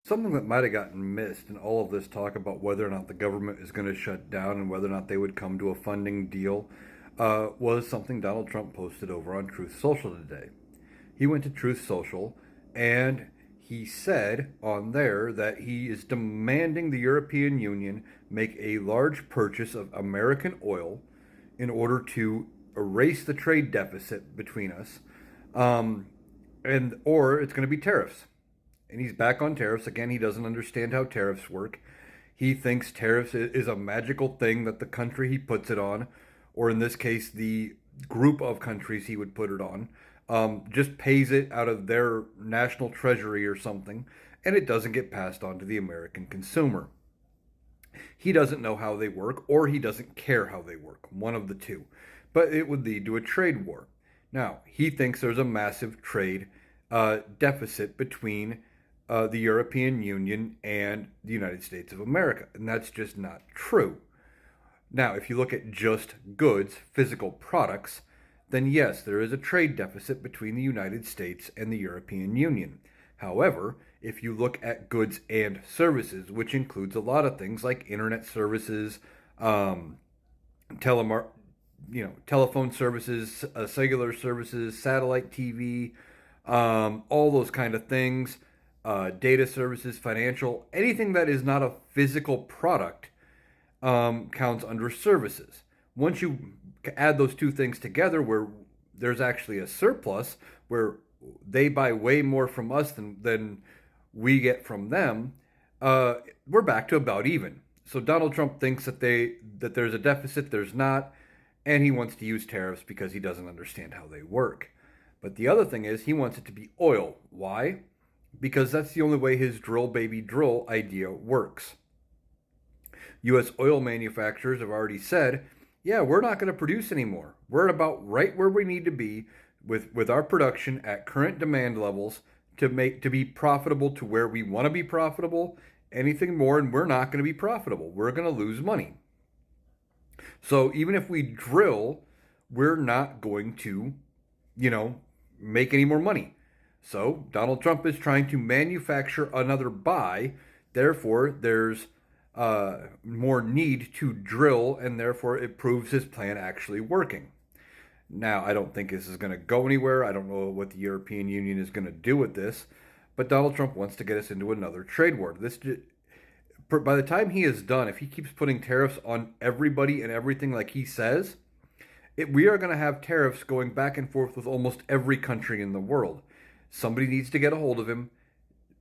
Something that might have gotten missed in all of this talk about whether or not the government is going to shut down and whether or not they would come to a funding deal was something Donald Trump posted over on Truth Social today. He went to Truth Social and he said on there that he is demanding the European Union make a large purchase of American oil in order to erase the trade deficit between us, and or it's going to be tariffs, and he's back on tariffs again. He doesn't understand how tariffs work. He thinks tariffs is a magical thing that the country he puts it on, or in this case, the group of countries he would put it on, just pays it out of their national treasury or something, and it doesn't get passed on to the American consumer. He doesn't know how they work, or he doesn't care how they work, one of the two. But it would lead to a trade war. Now, he thinks there's a massive trade deficit between the European Union and the United States of America, and that's just not true. Now, if you look at just goods, physical products, then yes, there is a trade deficit between the United States and the European Union. However, if you look at goods and services, which includes a lot of things like internet services, telemar- telephone services, cellular services, satellite TV, all those kind of things, data services, financial, anything that is not a physical product counts under services. Once you add those two things together, where there's actually a surplus, where they buy way more from us than we get from them, we're back to about even. So Donald Trump thinks that there's a deficit. There's not, and he wants to use tariffs because he doesn't understand how they work. But the other thing is he wants it to be oil. Why? Because that's the only way his drill baby drill idea works. U.S. oil manufacturers have already said, yeah, we're not going to produce anymore. We're at about right where we need to be with our production at current demand levels to be profitable to where we want to be profitable. Anything more, and we're not going to be profitable. We're going to lose money. So even if we drill, we're not going to, make any more money. So Donald Trump is trying to manufacture another buy. Therefore, there's more need to drill, and therefore it proves his plan actually working. Now, I don't think this is going to go anywhere. I don't know what the European Union is going to do with this, but Donald Trump wants to get us into another trade war. By the time he is done, if he keeps putting tariffs on everybody and everything like he says, we are going to have tariffs going back and forth with almost every country in the world. Somebody needs to get a hold of him,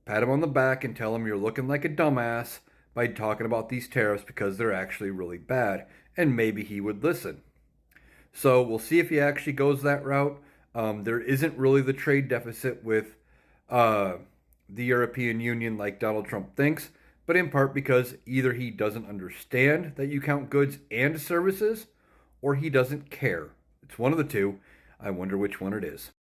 pat him on the back, and tell him you're looking like a dumbass by talking about these tariffs because they're actually really bad, and maybe he would listen. So we'll see if he actually goes that route. There isn't really the trade deficit with the European Union like Donald Trump thinks, but in part because either he doesn't understand that you count goods and services, or he doesn't care. It's one of the two. I wonder which one it is.